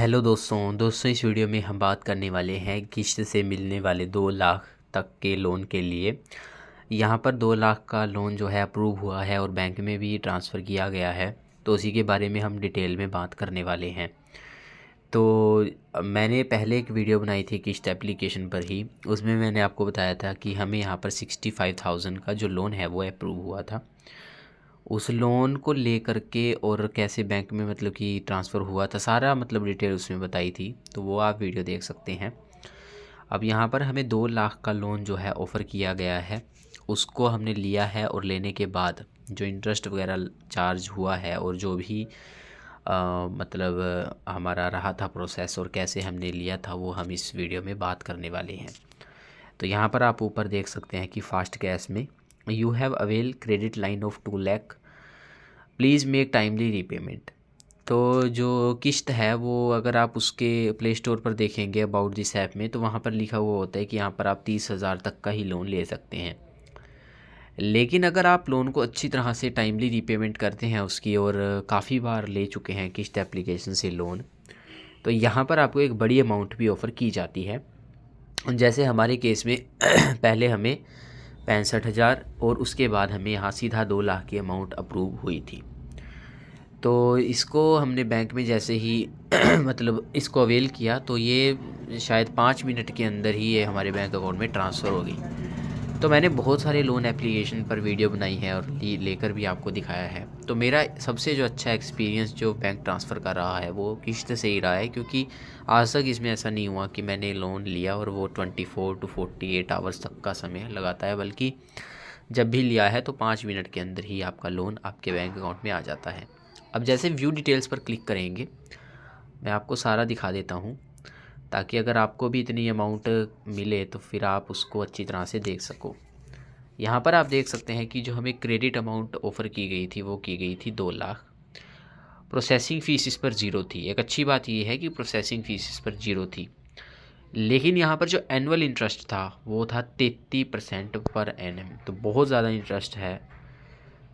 Hello दोस्तों इस video में हम बात करने वाले हैं किश्त से मिलने वाले 2 लाख तक के लोन के लिए। यहाँ पर 2 लाख का लोन जो है अप्रूव हुआ है और बैंक में भी ट्रांसफ़र किया गया है, तो उसी के बारे में हम डिटेल में बात करने वाले हैं। तो मैंने पहले एक वीडियो बनाई थी किश्त एप्लीकेशन पर ही, उसमें मैंने आपको बताया था कि हमें यहाँ पर 65,000 का जो लोन है वो अप्रूव हुआ था। उस लोन को लेकर के और कैसे बैंक में मतलब कि ट्रांसफ़र हुआ था, सारा मतलब डिटेल उसमें बताई थी, तो वो आप वीडियो देख सकते हैं। अब यहाँ पर हमें 2 लाख का लोन जो है ऑफ़र किया गया है, उसको हमने लिया है और लेने के बाद जो इंटरेस्ट वगैरह चार्ज हुआ है और जो भी मतलब हमारा रहा था प्रोसेस और कैसे हमने लिया था, वो हम इस वीडियो में बात करने वाले हैं। तो यहाँ पर आप ऊपर देख सकते हैं कि फास्ट कैश में you have avail credit line of 2 lakh, please make timely repayment. तो जो किश्त है वो अगर आप उसके प्ले स्टोर पर देखेंगे अबाउट दिस ऐप में, तो वहाँ पर लिखा हुआ होता है कि यहाँ पर आप 30,000 तक का ही लोन ले सकते हैं। लेकिन अगर आप लोन को अच्छी तरह से टाइमली रीपेमेंट करते हैं उसकी, और काफ़ी बार ले चुके हैं किश्त एप्लीकेशन से लोन, तो यहाँ पर आपको एक बड़ी अमाउंट भी ऑफ़र की जाती है। जैसे हमारे केस में पहले हमें 65,000 और उसके बाद हमें यहाँ सीधा 2 लाख की अमाउंट अप्रूव हुई थी। तो इसको हमने बैंक में जैसे ही मतलब इसको अवेल किया, तो ये शायद 5 मिनट के अंदर ही ये हमारे बैंक अकाउंट में ट्रांसफ़र हो गई। तो मैंने बहुत सारे लोन एप्लीकेशन पर वीडियो बनाई है और लेकर भी आपको दिखाया है। तो मेरा सबसे जो अच्छा एक्सपीरियंस जो बैंक ट्रांसफ़र का रहा है वो किश्त से ही रहा है, क्योंकि आज तक इसमें ऐसा नहीं हुआ कि मैंने लोन लिया और वो 24 टू 48 आवर्स तक का समय लगाता है, बल्कि जब भी लिया है तो 5 मिनट के अंदर ही आपका लोन आपके बैंक अकाउंट में आ जाता है। अब जैसे व्यू डिटेल्स पर क्लिक करेंगे, मैं आपको सारा दिखा देता हूँ, ताकि अगर आपको भी इतनी अमाउंट मिले तो फिर आप उसको अच्छी तरह से देख सको। यहाँ पर आप देख सकते हैं कि जो हमें क्रेडिट अमाउंट ऑफ़र की गई थी वो की गई थी 2 लाख। प्रोसेसिंग फ़ीस इस पर ज़ीरो थी। एक अच्छी बात ये है कि प्रोसेसिंग फ़ीस इस पर ज़ीरो थी। लेकिन यहाँ पर जो एनुअल इंटरेस्ट था वो था 33% पर एनम, तो बहुत ज़्यादा इंटरेस्ट है,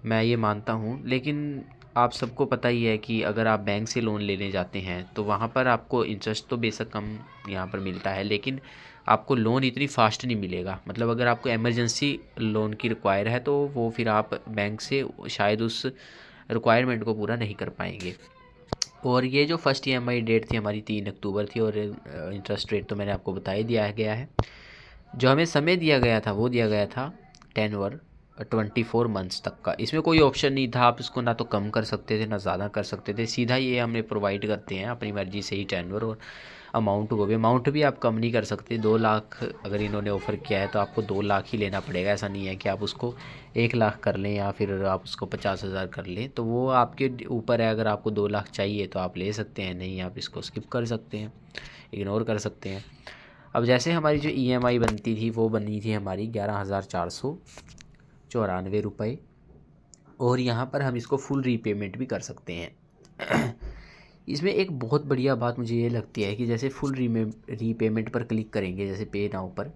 मैं ये मानता हूँ। लेकिन आप सबको पता ही है कि अगर आप बैंक से लोन लेने जाते हैं तो वहाँ पर आपको इंटरेस्ट तो बेशक कम यहाँ पर मिलता है, लेकिन आपको लोन इतनी फास्ट नहीं मिलेगा। मतलब अगर आपको इमरजेंसी लोन की रिक्वायर है तो वो फिर आप बैंक से शायद उस रिक्वायरमेंट को पूरा नहीं कर पाएंगे। और ये जो फर्स्ट EMI डेट थी हमारी 3 अक्टूबर थी, और इंटरेस्ट रेट तो मैंने आपको बता ही दिया गया है। जो हमें समय दिया गया था वो दिया गया था टेन्योर 24 मंथ्स तक का। इसमें कोई ऑप्शन नहीं था, आप इसको ना तो कम कर सकते थे ना ज़्यादा कर सकते थे, सीधा ये हमने प्रोवाइड करते हैं अपनी मर्ज़ी से ही टेन्योर। और अमाउंट भी आप कम नहीं कर सकते। 2 लाख अगर इन्होंने ऑफ़र किया है तो आपको 2 लाख ही लेना पड़ेगा। ऐसा नहीं है कि आप उसको 1 लाख कर लें या फिर आप उसको 50,000 कर लें, तो वो आपके ऊपर है। अगर आपको 2 लाख चाहिए तो आप ले सकते हैं, नहीं आप इसको स्किप कर सकते हैं, इग्नोर कर सकते हैं। अब जैसे हमारी जो EMI बनती थी वो बनी थी हमारी 11,494 रुपये, और यहाँ पर हम इसको फुल रीपेमेंट भी कर सकते हैं। इसमें एक बहुत बढ़िया बात मुझे ये लगती है कि जैसे फुल रीपेमेंट पर क्लिक करेंगे, जैसे पे नाउ पर,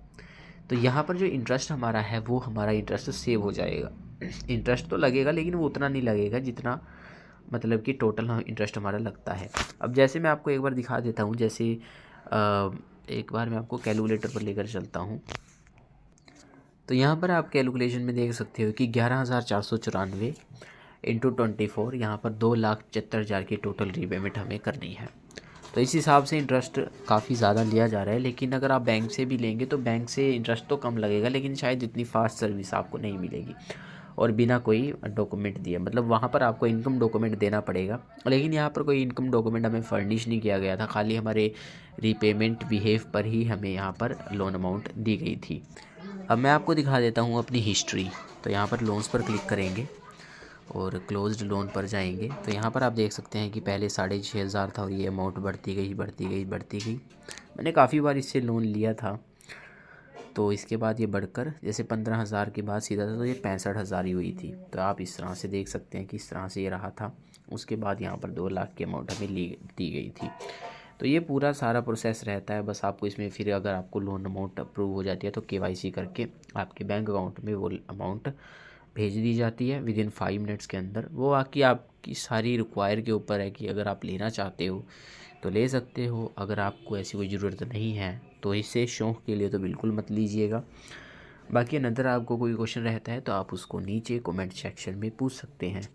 तो यहाँ पर जो इंटरेस्ट हमारा है वो हमारा इंटरेस्ट सेव हो जाएगा। इंटरेस्ट तो लगेगा लेकिन वो उतना नहीं लगेगा जितना मतलब कि टोटल इंटरेस्ट हमारा लगता है। अब जैसे मैं आपको एक बार दिखा देता हूँ, जैसे एक बार मैं आपको कैलकुलेटर पर लेकर चलता हूँ। तो यहाँ पर आप कैलकुलेशन में देख सकते हो कि 11,494 इंटू 24, यहाँ पर 2,75,000 की टोटल रीपेमेंट हमें करनी है। तो इस हिसाब से इंटरेस्ट काफ़ी ज़्यादा लिया जा रहा है। लेकिन अगर आप बैंक से भी लेंगे तो बैंक से इंटरेस्ट तो कम लगेगा, लेकिन शायद इतनी फास्ट सर्विस आपको नहीं मिलेगी, और बिना कोई डॉक्यूमेंट दिए, मतलब वहाँ पर आपको इनकम डॉक्यूमेंट देना पड़ेगा। लेकिन यहाँ पर कोई इनकम डॉक्यूमेंट हमें फर्निश नहीं किया गया था, खाली हमारे रीपेमेंट बिहेव पर ही हमें यहाँ पर लोन अमाउंट दी गई थी। अब मैं आपको दिखा देता हूँ अपनी हिस्ट्री। तो यहाँ पर लोन्स पर क्लिक करेंगे और क्लोज्ड लोन पर जाएंगे, तो यहाँ पर आप देख सकते हैं कि पहले 6,500 था और ये अमाउंट बढ़ती गई। मैंने काफ़ी बार इससे लोन लिया था, तो इसके बाद ये बढ़कर जैसे 15,000 के बाद सीधा था तो ये 65,000 ही हुई थी। तो आप इस तरह से देख सकते हैं कि इस तरह से ये रहा था। उसके बाद यहाँ पर 2 लाख की अमाउंट हमें दी गई थी। तो ये पूरा सारा प्रोसेस रहता है। बस आपको इसमें फिर अगर आपको लोन अमाउंट अप्रूव हो जाती है तो KYC करके आपके बैंक अकाउंट में वो अमाउंट भेज दी जाती है विदिन 5 मिनट्स के अंदर। वो बाकी आपकी सारी रिक्वायर के ऊपर है कि अगर आप लेना चाहते हो तो ले सकते हो। अगर आपको ऐसी कोई ज़रूरत नहीं है तो इसे शौक़ के लिए तो बिल्कुल मत लीजिएगा। बाकी अनदर आपको कोई क्वेश्चन रहता है तो आप उसको नीचे कमेंट सेक्शन में पूछ सकते हैं।